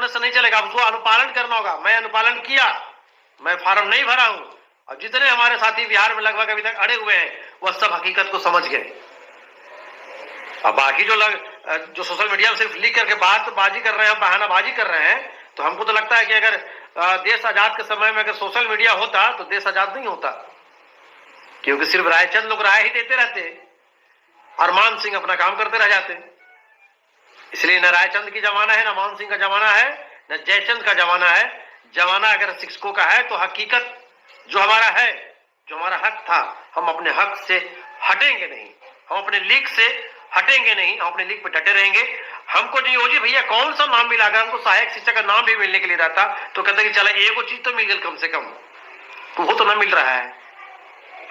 करने से नहीं चलेगा, उसको अनुपालन करना होगा। मैं अनुपालन किया, मैं फार्म नहीं भरा हूं, और जितने हमारे साथी बिहार में लगभग अभी तक अड़े हुए हैं वह सब हकीकत को समझ गए। अब बाकी जो सोशल मीडिया में सिर्फ लिख करके बातबाजी कर रहे हैं, बहानाबाजी कर रहे हैं, तो हमको तो लगता है कि अगर देश आजाद के समय में अगर सोशल मीडिया होता तो देश आजाद नहीं होता, क्योंकि सिर्फ रायचंद लोग राय ही देते रहते और मान सिंह अपना काम करते रह जाते। इसलिए न रायचंद की जमाना है, न मान सिंह का जमाना है, न जयचंद का जमाना है। जमाना अगर शिक्षकों का है तो हकीकत जो हमारा है, जो हमारा हक था, हम अपने हक से हटेंगे नहीं, हम अपने लीक से हटेंगे नहीं, हम अपने लीक पे डटे रहेंगे। हमको नियोजित भैया कौन सा नाम मिला, अगर हमको सहायक शिक्षक का नाम भी मिलने के लिए रहता तो कहते कि चला एगो चीज तो मिल गई कम से कम, तो वो तो ना मिल रहा है।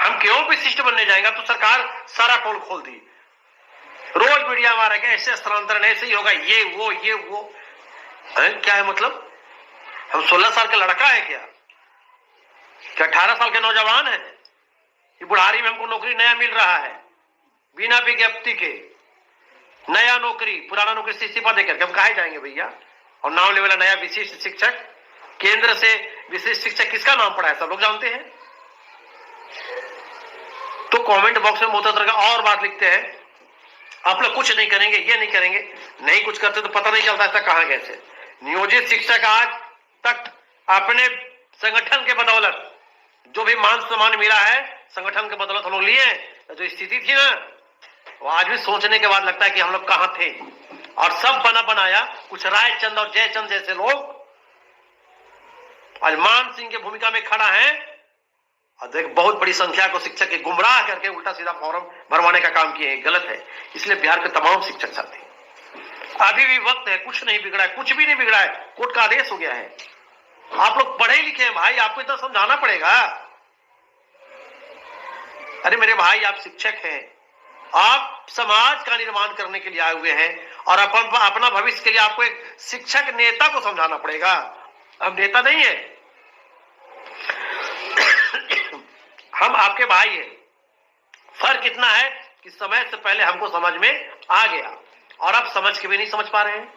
हम क्यों विशिष्ट बनने जाएंगे? तो सरकार सारा पोल खोल दी, रोज मीडिया हमारा क्या ऐसे स्थानांतरण ऐसे ही होगा, ये वो क्या है मतलब? हम 16 साल का लड़का है क्या 18 साल के नौजवान है? ये बुढ़ारी में हमको नौकरी नया मिल रहा है बिना विज्ञप्ति के, नया नौकरी, पुराना नौकरी से इस्तीफा देकर हम कहा जाएंगे भैया? और नाम ले वाला नया विशिष्ट शिक्षक, केंद्र से विशिष्ट शिक्षक किसका नाम पड़ा है सब लोग जानते हैं। तो कमेंट बॉक्स में मोटा तरह का और बात लिखते हैं, आप लोग कुछ नहीं करेंगे, ये नहीं करेंगे, नहीं कुछ करते तो पता नहीं चलता ऐसा कहां गए थे। नियोजित शिक्षक आज तक अपने संगठन के बदौलत जो भी मान सम्मान मिला है, संगठन के बदौलत हम लोग लिए। जो स्थिति थी ना, वो आज भी सोचने के बाद लगता है कि हम लोग कहां थे। और सब बना बनाया कुछ रायचंद और जयचंद जैसे लोग आज मान सिंह की भूमिका में खड़ा है, और देख बहुत बड़ी संख्या को शिक्षक के गुमराह करके उल्टा सीधा फॉर्म भरवाने का काम किए हैं। गलत है। इसलिए बिहार के तमाम शिक्षक साथी, अभी भी वक्त है, कुछ नहीं बिगड़ा है, कुछ भी नहीं बिगड़ा है, कोर्ट का आदेश हो गया है। आप लोग पढ़े लिखे हैं भाई, आपको इतना समझाना पड़ेगा। अरे मेरे भाई, आप शिक्षक हैं, आप समाज का निर्माण करने के लिए आए हुए हैं, और अपना भविष्य के लिए आपको एक शिक्षक नेता को समझाना पड़ेगा। अब नेता नहीं है, हम आपके भाई हैं। फर्क इतना है कि समय से पहले हमको समझ में आ गया, और आप समझ के भी नहीं समझ पा रहे हैं,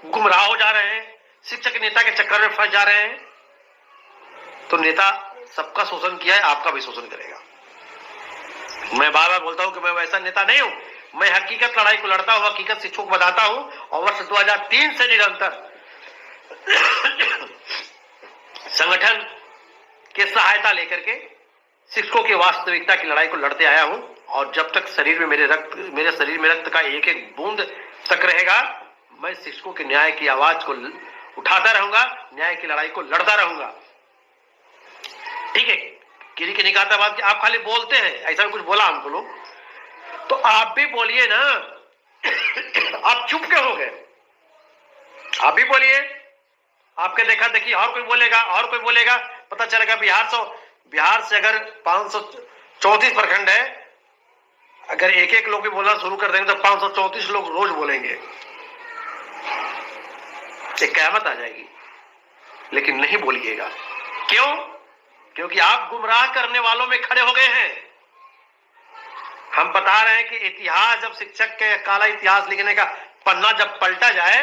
गुमराह हो जा रहे हैं, शिक्षक नेता के चक्कर में फंस जा रहे हैं। तो नेता सबका शोषण किया है, आपका भी शोषण करेगा। मैं बार बार बोलता हूं कि मैं वैसा नेता नहीं हूं, मैं हकीकत लड़ाई को लड़ता हूं, हकीकत शिक्षकों को बताता हूं, और वर्ष 2003 से निरंतर संगठन के सहायता लेकर के शिक्षकों की वास्तविकता की लड़ाई को लड़ते आया हूं। और जब तक शरीर में मेरे शरीर में रक्त का एक एक बूंद तक रहेगा, मैं शिक्षकों के न्याय की आवाज को उठाता रहूंगा, न्याय की लड़ाई को लड़ता रहूंगा। ठीक है, किरी के निकाता बात कि आप खाली बोलते हैं, ऐसा कुछ बोला हमको लोग, तो आप भी बोलिए ना। आप चुप क्यों हो गए? आप भी बोलिए। आपके देखा देखी और कोई बोलेगा, और कोई बोलेगा, पता चलेगा बिहार से अगर 534 प्रखंड है, अगर एक एक लोग भी बोलना शुरू कर देंगे तो 534 लोग रोज बोलेंगे, एक क़यामत आ जाएगी। लेकिन नहीं बोलिएगा। क्यों? क्योंकि आप गुमराह करने वालों में खड़े हो गए हैं। हम बता रहे हैं कि इतिहास, जब शिक्षक के काला इतिहास लिखने का पन्ना जब पलटा जाए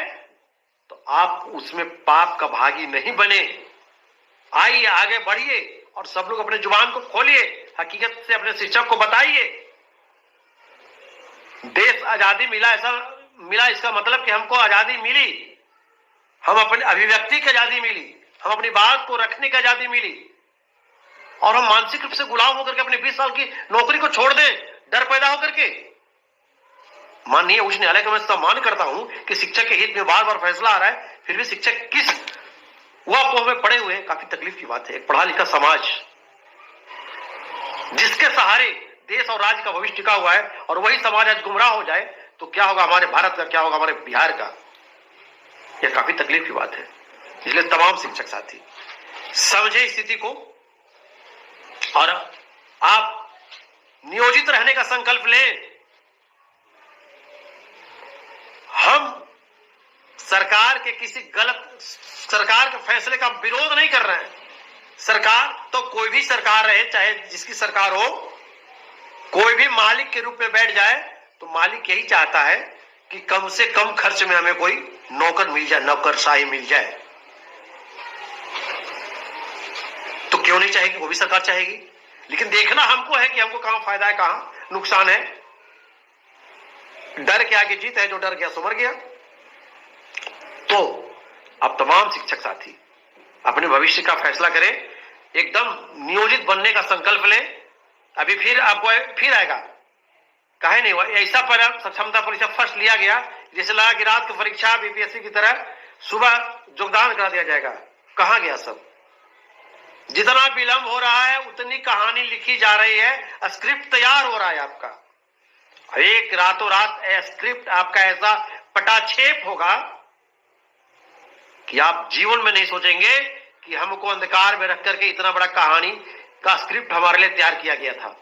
तो आप उसमें पाप का भागी नहीं बने। आइए, आगे बढ़िए, और सब लोग अपने जुबान को खोलिए, हकीकत से अपने शिक्षक को बताइए। देश आजादी मिला, ऐसा मिला इसका मतलब कि हमको आजादी मिली, हम अपनी अभिव्यक्ति की आजादी मिली, हम अपनी बात को रखने की आजादी मिली, और हम मानसिक रूप से गुलाम होकर के अपने 20 साल की नौकरी को छोड़ दें, डर पैदा होकर के। माननीय उच्च न्यायालय का मैं सम्मान करता हूं कि शिक्षक के हित में बार बार फैसला आ रहा है, फिर भी शिक्षक किस वापोह में पड़े हुए, काफी तकलीफ की बात है। एक पढ़ा लिखा समाज जिसके सहारे देश और राज्य का भविष्य टिका हुआ है, और वही समाज आज गुमराह हो जाए तो क्या होगा हमारे भारत का, क्या होगा हमारे बिहार का? यह काफी तकलीफ की बात है। इसलिए तमाम शिक्षक साथी समझे स्थिति को, और आप नियोजित रहने का संकल्प लें। हम सरकार के किसी गलत सरकार के फैसले का विरोध नहीं कर रहे हैं। सरकार तो कोई भी सरकार रहे, चाहे जिसकी सरकार हो, कोई भी मालिक के रूप में बैठ जाए तो मालिक यही चाहता है कि कम से कम खर्च में हमें कोई नौकर मिल जाए, नौकरशाही मिल जाए, तो क्यों नहीं चाहेगी? वो भी सरकार चाहेगी। लेकिन देखना हमको है कि हमको कहां फायदा है, कहां नुकसान है। डर के आगे जीत है, जो डर गया सो मर गया। तो अब तमाम शिक्षक साथी अपने भविष्य का फैसला करें, एकदम नियोजित बनने का संकल्प लें। अभी फिर आपको फिर आएगा, काहे नहीं हुआ ऐसा पर क्षमता परीक्षा फर्स्ट लिया गया, जैसे लगा कि रात की परीक्षा बीपीएससी की तरह सुबह योगदान करा दिया जाएगा। कहां गया सब? जितना विलंब हो रहा है उतनी कहानी लिखी जा रही है, स्क्रिप्ट तैयार हो रहा है आपका। एक रातों रात स्क्रिप्ट आपका ऐसा पटाक्षेप होगा कि आप जीवन में नहीं सोचेंगे कि हमको अंधकार में रख करके इतना बड़ा कहानी का स्क्रिप्ट हमारे लिए तैयार किया गया था।